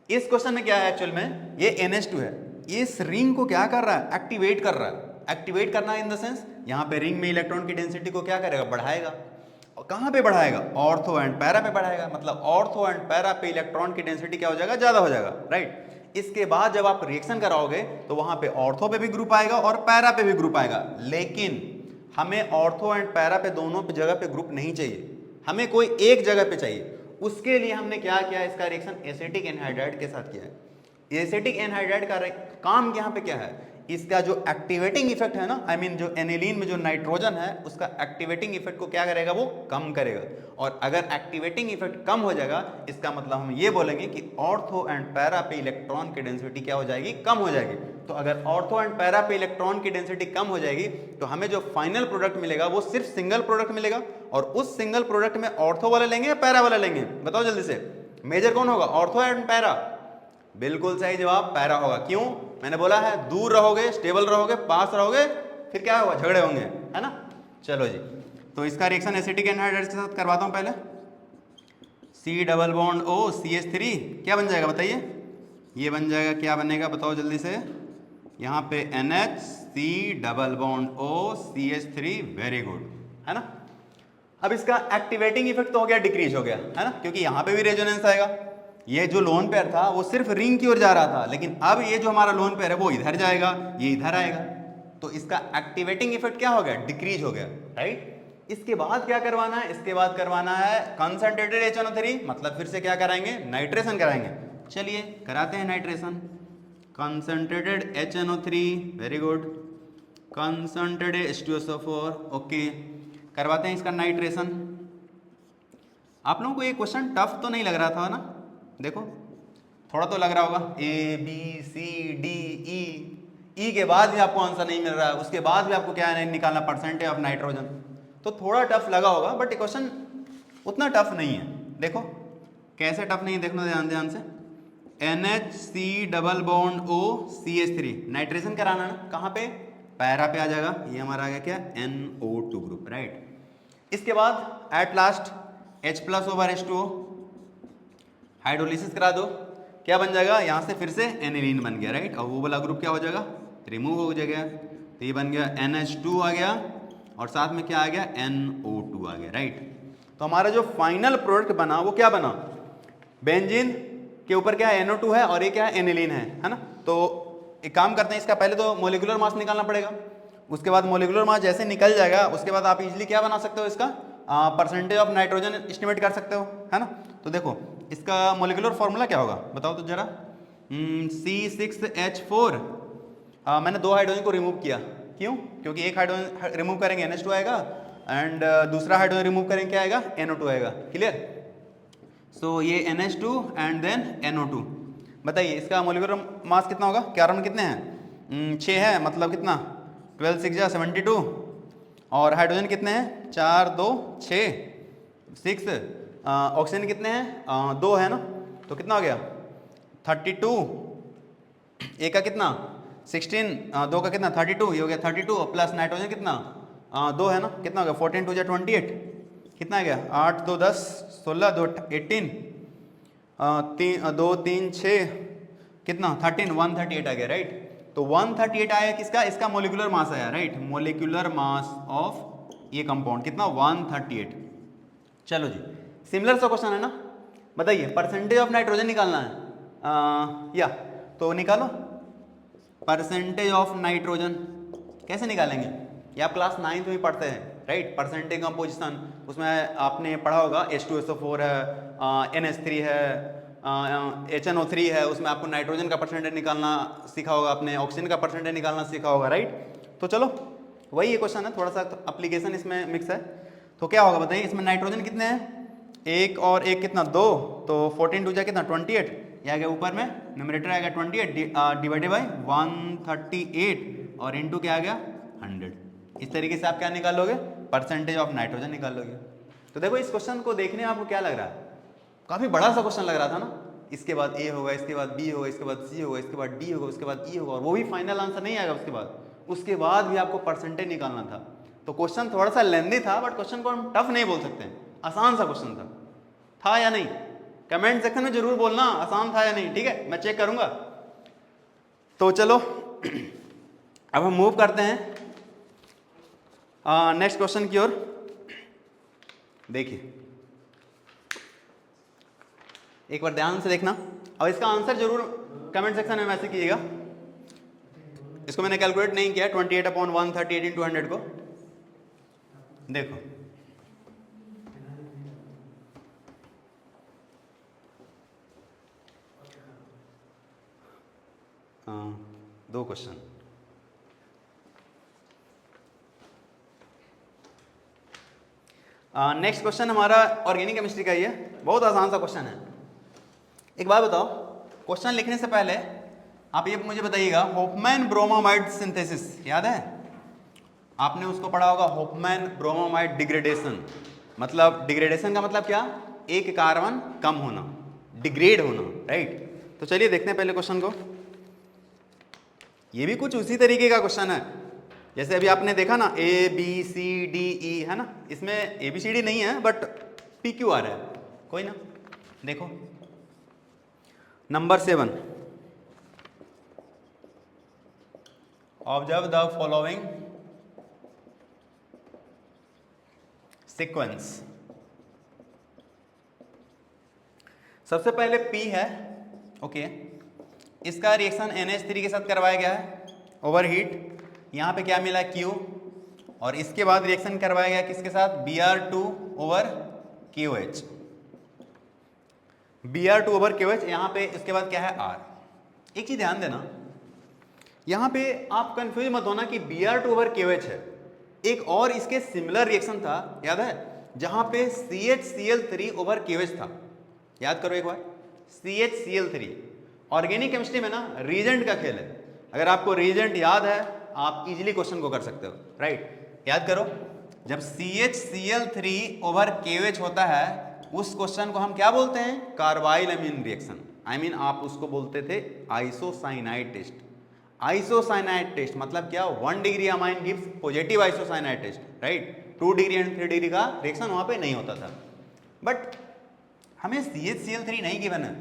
इस क्वेश्चन में क्या है एक्चुअल में? ये NH2 है, ये इस रिंग को क्या कर रहा है? एक्टिवेट कर रहा है। एक्टिवेट करना इन द सेंस, यहाँ पे रिंग में इलेक्ट्रॉन की डेंसिटी को क्या करेगा? बढ़ाएगा। और कहाँ पे बढ़ाएगा? ऑर्थो एंड पैरा पे बढ़ाएगा। मतलब ऑर्थो एंड पैरा पे इलेक्ट्रॉन की डेंसिटी क्या हो जाएगा? ज्यादा हो जाएगा, राइट। इसके बाद जब आप रिएक्शन कराओगे तो वहां पे ऑर्थो पे भी ग्रुप आएगा और पैरा पे भी ग्रुप आएगा, लेकिन हमें ऑर्थो एंड पैरा पे दोनों पे जगह पे ग्रुप नहीं चाहिए, हमें कोई एक जगह पे चाहिए। उसके लिए हमने क्या किया? इसका रिएक्शन एसिटिक एनहाइड्राइड के साथ किया है। एसिटिक एनहाइड्राइड का काम यहाँ पे क्या है, इसका जो एक्टिवेटिंग इफेक्ट है ना, आई मीन जो एनिलीन में जो नाइट्रोजन है उसका एक्टिवेटिंग इफेक्ट को क्या करेगा, वो कम करेगा। और अगर एक्टिवेटिंग इफेक्ट कम हो जाएगा इसका मतलब हम ये बोलेंगे कि ऑर्थो एंड पैरा पे इलेक्ट्रॉन की डेंसिटी क्या हो जाएगी, कम हो जाएगी। तो अगर ऑर्थो एंड पैरा पे इलेक्ट्रॉन की डेंसिटी कम हो जाएगी तो हमें जो फाइनल प्रोडक्ट मिलेगा वो सिर्फ सिंगल प्रोडक्ट मिलेगा। और उस सिंगल प्रोडक्ट में ऑर्थो वाला लेंगे या पैरा वाला लेंगे, बताओ जल्दी से। मेजर कौन होगा, ऑर्थो एंड पैरा? बिल्कुल सही जवाब पैरा होगा। क्यों? मैंने बोला है दूर रहोगे, स्टेबल रहोगे, पास रहोगे, फिर क्या होगा, झगड़े होंगे, है ना। चलो जी, तो इसका रिएक्शन एसिटिक एनहाइड्राइड के साथ करवाता हूं पहले। C double bond O CH3 क्या बन जाएगा बताइए, ये बन जाएगा, क्या बनेगा बताओ जल्दी से। यहाँ पे NH C double bond O CH3, very good, है ना। अब इसका एक्टिवेटिंग इफेक्ट तो हो गया, डिक्रीज हो गया, है ना, क्योंकि यहाँ पे भी रेजोनेंस आएगा। ये जो लोन पेयर था वो सिर्फ रिंग की ओर जा रहा था, लेकिन अब ये जो हमारा लोन पेयर है वो इधर जाएगा, ये इधर आएगा, तो इसका एक्टिवेटिंग इफेक्ट क्या हो गया, डिक्रीज हो गया, राइट। इसके बाद क्या करवाना है, इसके बाद करवाना है कंसंट्रेटेड HNO3, मतलब फिर से क्या कराएंगे, नाइट्रेशन कराएंगे। चलिए कराते हैं nitration. Concentrated HNO3, very good, concentrated H2SO4, okay, करवाते हैं इसका नाइट्रेशन। आप लोगों को ये क्वेश्चन टफ तो नहीं लग रहा था ना, देखो थोड़ा तो लग रहा होगा, ABCDE के बाद भी आपको आंसर नहीं मिल रहा है, उसके बाद भी आपको क्या है निकालना, परसेंटेज ऑफ नाइट्रोजन, तो थोड़ा टफ लगा होगा, बट ये क्वेश्चन उतना टफ नहीं है। देखो कैसे टफ नहीं है, देखना ध्यान से। NHC double bond O CH3 nitration कराना है, कहाँ पे, पैरा पे आ जाएगा, ये हमारा आ गया क्या, NO2 ग्रुप, राइट। इसके बाद एट लास्ट H+/H2O हाइड्रोलिसिस करा दो, क्या बन जाएगा, यहाँ से फिर से एनिलीन बन गया, राइट। और वो वाला ग्रुप क्या हो जाएगा, रिमूव हो जाएगा, तो ये बन गया NH2 आ गया, और साथ में क्या आ गया, NO2 आ गया, राइट। तो हमारा जो फाइनल प्रोडक्ट बना वो क्या बना, बेंजीन के ऊपर क्या है, NO2 है, और ये क्या है, एनिलीन है ना। तो एक काम करते हैं, इसका पहले तो मोलिकुलर मास निकालना पड़ेगा, उसके बाद मोलिकुलर मास जैसे निकल जाएगा उसके बाद आप इजीली क्या बना सकते हो, इसका परसेंटेज ऑफ नाइट्रोजन एस्टिमेट कर सकते हो, है ना। तो देखो इसका मोलिकुलर फॉर्मूला क्या होगा बताओ तो जरा। C6H4, मैंने 2 हाइड्रोजन को रिमूव किया, क्यों, क्योंकि एक हाइड्रोजन रिमूव करेंगे NH2 आएगा, एंड दूसरा हाइड्रोजन रिमूव करेंगे क्या आएगा, NO2 आएगा, क्लियर। सो ये NH2 एंड देन NO2। बताइए इसका मोलिकुलर मास कितना होगा, कार्बन कितने हैं, 6 है, मतलब कितना, 12 6 72, और हाइड्रोजन कितने हैं, 4 2 6 6, ऑक्सीजन कितने हैं, 2 है ना, तो कितना हो गया 32, एक का कितना 16, 2 का कितना 32, ये हो गया 32, प्लस नाइट्रोजन कितना 2 है ना, कितना हो गया 14 2 28, कितना आ गया 8 2 10 16 2 18, 2 3 6 कितना 13, 138 आ गया, राइट। तो 138 आया किसका, इसका मोलिकुलर मास आया, राइट, मोलिकुलर मास ऑफ ये कंपाउंड कितना 138। चलो जी, सिमिलर सा क्वेश्चन है ना, बताइए परसेंटेज ऑफ नाइट्रोजन निकालना है, या तो निकालो परसेंटेज ऑफ नाइट्रोजन, कैसे निकालेंगे, ये आप क्लास 9th में पढ़ते हैं, राइट, परसेंटेज कंपोजिशन, उसमें आपने पढ़ा होगा H2SO4 है, NH3 है, HNO3 है, उसमें आपको नाइट्रोजन का परसेंटेज निकालना सीखा होगा आपने, ऑक्सीजन का परसेंटेज निकालना सीखा होगा, राइट। तो चलो वही ये क्वेश्चन है, थोड़ा सा एप्लीकेशन इसमें मिक्स है। तो क्या होगा बताइए, इसमें नाइट्रोजन कितने हैं, एक और एक कितना 2, तो 14 2 जा कितना 28, ये आ गया ऊपर में न्यूमरेटर आ गया 28 डिवाइडेड बाई 138, और इनटू क्या आ गया 100। इस तरीके से आप क्या निकालोगे, परसेंटेज ऑफ नाइट्रोजन निकालोगे। तो देखो इस क्वेश्चन को देखने में आपको क्या लग रहा है, काफी बड़ा सा क्वेश्चन लग रहा था ना, इसके बाद A होगा, इसके बाद B होगा, इसके बाद C होगा, इसके बाद D होगा, उसके बाद E होगा, और वो भी फाइनल आंसर नहीं आएगा उसके बाद भी आपको परसेंटेज निकालना था। तो क्वेश्चन थोड़ा सा लेंदी था, बट क्वेश्चन को हम टफ नहीं बोल सकते, आसान सा क्वेश्चन था या नहीं, कमेंट सेक्शन में जरूर बोलना आसान था या नहीं, ठीक है, मैं चेक करूंगा। तो चलो अब हम मूव करते हैं नेक्स्ट क्वेश्चन की ओर। देखिए एक बार ध्यान से देखना, और इसका आंसर जरूर कमेंट सेक्शन में मैसेज कीजिएगा। इसको मैंने कैलकुलेट नहीं किया 28/138 into 100 को, देखो दो क्वेश्चन। नेक्स्ट क्वेश्चन हमारा ऑर्गेनिक केमिस्ट्री का ही है, बहुत आसान सा क्वेश्चन है। एक बात बताओ, क्वेश्चन लिखने से पहले आप ये मुझे बताइएगा, होफमैन ब्रोमामाइड सिंथेसिस याद है? आपने उसको पढ़ा होगा, होफमैन ब्रोमामाइड डिग्रेडेशन। मतलब डिग्रेडेशन का मतलब क्या? एक कार्बन कम होना, डिग्रेड होना, राइट? तो चलिए देखते हैं पहले क्वेश्चन को। ये भी कुछ उसी तरीके का क्वेश्चन है जैसे अभी आपने देखा ना, ए बी सी डी ई, है ना? इसमें ए बी सी डी नहीं है बट पी क्यू आर है, कोई ना। देखो number 7, observe the following sequence. सबसे पहले P है, ओके। इसका रिएक्शन NH3 के साथ करवाया गया है, ओवरहीट। यहाँ पे क्या मिला? Q। और इसके बाद रिएक्शन करवाया गया किसके साथ? Br2 over KOH। Br2 over KOH, यहाँ पे इसके बाद क्या है? R। एक चीज ध्यान देना, यहाँ पे आप कंफ्यूज मत होना कि Br2 ओवर KOH है। एक और इसके सिमिलर रिएक्शन था, याद है? जहाँ पे CHCl3 ओवर KOH था। याद करो एक बार, CHCl3। ऑर्गेनिक केमिस्ट्री में ना रीजेंट का खेल है। अगर आपको रीजेंट याद है आप इजीली क्वेश्चन को कर सकते हो, राइट? याद करो, जब CHCl3 ओवर KOH होता है उस क्वेश्चन को हम क्या बोलते हैं? Carbylamine reaction. I mean आप उसको बोलते थे आइसोसाइनाइड टेस्ट। आइसोसाइनाइड टेस्ट मतलब क्या? 1 degree amine gives positive isocyanide test, right? 2 degree and 3 degree का रिएक्शन वहां पे नहीं होता था। बट हमें CHCl3 नहीं गिवन है।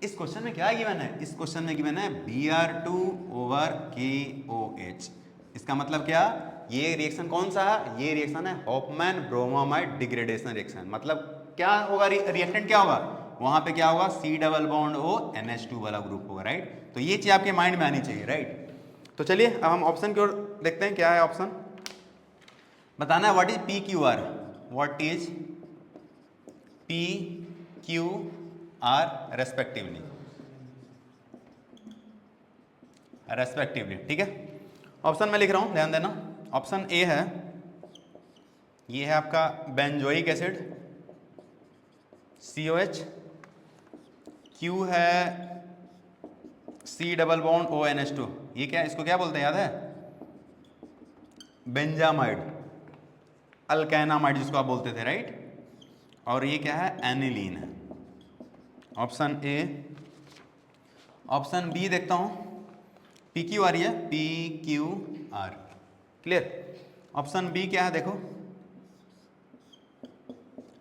इस क्वेश्चन में क्या गिवन है? इस क्वेश्चन में गिवन है Br2 ओवर KOH। इसका मतलब क्या? ये रिएक्शन कौन सा है? ये रिएक्शन है होफमैन ब्रोमामाइड डिग्रेडेशन रिएक्शन। मतलब क्या होगा? रिएक्टेंट क्या होगा वहां पे? क्या होगा? C double bond O NH2 वाला ग्रुप होगा, राइट? तो ये चीज आपके माइंड में आनी चाहिए, राइट? तो चलिए अब हम ऑप्शन की ओर देखते हैं। क्या है ऑप्शन? बताना है what is PQR। What is PQR respectively, ठीक है? ऑप्शन में लिख रहा हूं, ध्यान देना। ऑप्शन ए है, ये है आपका बेंजोइक एसिड COH। Q है C double bond O NH2। ये क्या, इसको क्या बोलते हैं याद है? बेंजामाइड, अल्केनामाइड जिसको आप बोलते थे, राइट? और ये क्या है? एनिलीन है। Option A. ऑप्शन बी देखता हूं, PQR है, PQR, क्लियर? ऑप्शन बी क्या है देखो,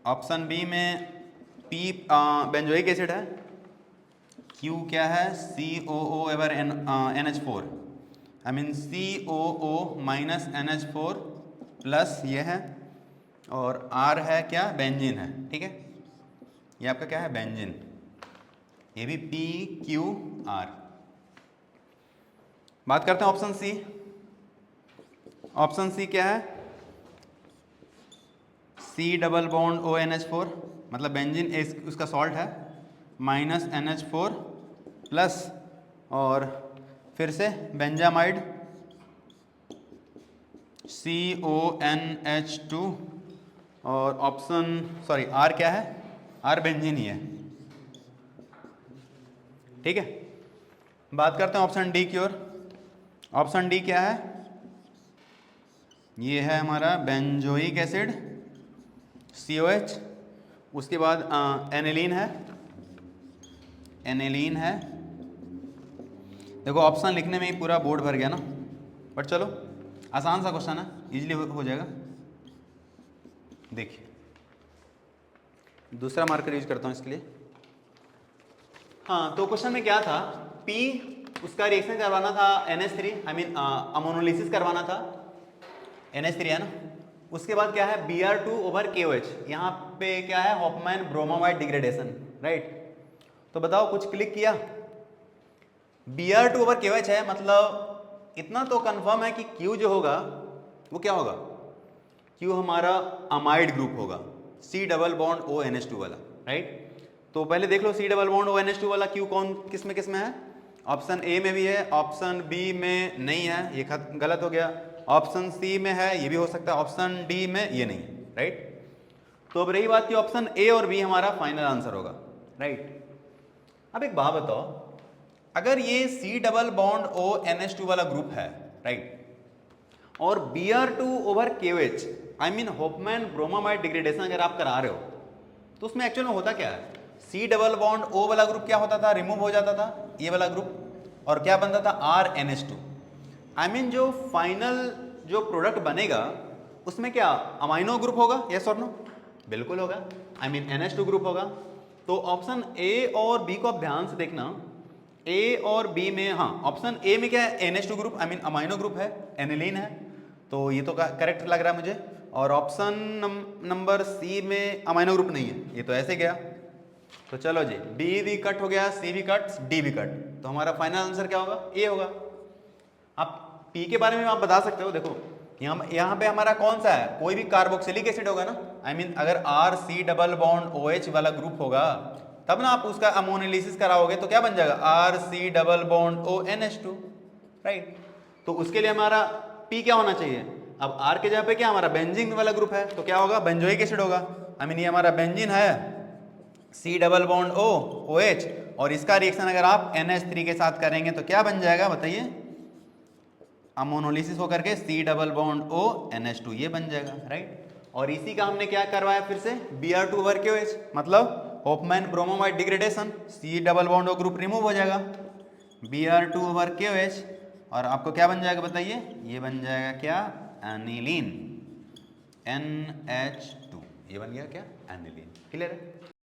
ऑप्शन बी में P बेंजोइक एसिड है, Q क्या है? COO over NH4, I mean COO minus NH4 plus ये है, और R है क्या? बेंजीन है, ठीक है? ये आपका क्या है? बेंजीन। ये भी PQR। बात करते हैं ऑप्शन सी। ऑप्शन सी क्या है? C double bond O NH4, मतलब बेंजीन उसका सॉल्ट है, माइनस NH4 प्लस, और फिर से बेंजामाइड CONH2, और ऑप्शन सॉरी R क्या है? R बेंजीन ही है, ठीक है? बात करते हैं ऑप्शन डी की ओर। ऑप्शन डी क्या है? ये है हमारा बेंजोइक एसिड COH, उसके बाद एनिलीन है, एनिलीन है। देखो ऑप्शन लिखने में ही पूरा बोर्ड भर गया ना, बट चलो आसान सा क्वेश्चन है, इजीली हो जाएगा। देखिए दूसरा मार्कर यूज करता हूँ इसके लिए। हाँ, तो क्वेश्चन में क्या था? P उसका रिएक्शन करवाना था NH3, आई मीन अमोनोलिसिस करवाना था, NH3 है ना। उसके बाद क्या है? Br2 over KOH। यहाँ पे क्या है? Hofmann bromamide degradation, right? तो बताओ, कुछ क्लिक किया? Br2 ओवर KOH है, मतलब इतना तो कंफर्म है कि Q जो होगा वो क्या होगा? Q हमारा अमाइड ग्रुप होगा, C double bond O NH2 वाला, राइट? तो पहले देख लो, C double bond O NH2 वाला Q कौन किस में है? ऑप्शन ए में भी है, ऑप्शन बी में नहीं है, ये गलत हो गया, ऑप्शन सी में है, ये भी हो सकता है, ऑप्शन डी में ये नहीं है, राइट। तो अब रही बात कि ऑप्शन ए और बी हमारा फाइनल आंसर होगा, राइट। अब एक बात बताओ, अगर ये C डबल बॉन्ड ONH2 वाला ग्रुप है, राइट, और Br2 over KOH, I mean Hofmann bromamide degradation अगर आप करा रहे हो, तो उसमें एक्चुअल में होता क्या है, C डबल बॉन्ड O वाला ग्रुप क्या होता था, रिमूव हो जाता था ये वाला ग्रुप, और क्या बनता था RNH2। आई मीन जो फाइनल जो प्रोडक्ट बनेगा उसमें क्या अमाइनो ग्रुप होगा, यस और नो, बिल्कुल होगा, आई मीन NH2 ग्रुप होगा। तो ऑप्शन ए और बी को आप ध्यान से देखना, ए और बी में, हाँ ऑप्शन ए में क्या है NH2 group, I mean amino group है, एनिलीन है, तो ये तो करेक्ट लग रहा है मुझे। और ऑप्शन नंबर सी में अमाइनो ग्रुप नहीं है, ये तो ऐसे गया। तो चलो जी, बी भी कट हो गया, सी भी कट, डी भी कट, तो हमारा फाइनल आंसर क्या होगा, ए होगा। आप पी के बारे में आप बता सकते हो, देखो यहाँ पे हमारा कौन सा है, कोई भी कार्बोक्सिलिक एसिड होगा ना, आई मीन अगर RC डबल बॉन्ड OH वाला ग्रुप होगा तब ना आप उसका अमोनिलिसिस कराओगे तो क्या बन जाएगा, RC double bond ONH2, right. तो उसके लिए हमारा P क्या होना चाहिए, अब R के जगह पे क्या हमारा बेंजीन वाला ग्रुप है, तो क्या होगा, बेंजोइक एसिड होगा, आई मीन ये हमारा बेंजीन है, C डबल बॉन्ड OH, और इसका रिएक्शन अगर आप NH3 के साथ करेंगे तो क्या बन जाएगा बताइए, अमोनोलिसिस होकर के C डबल बॉन्ड ONH2 ये बन जाएगा, राइट। और इसी का हमने क्या करवाया फिर से, Br2 ओवर KOH, मतलब Hofmann bromamide degradation, C double bond O group remove हो जाएगा, Br2 ओवर KOH, और आपको क्या बन जाएगा बताइए, ये बन जाएगा क्या, एनिलीन, NH2, ये बन गया क्या, एनिलीन। क्लियर है।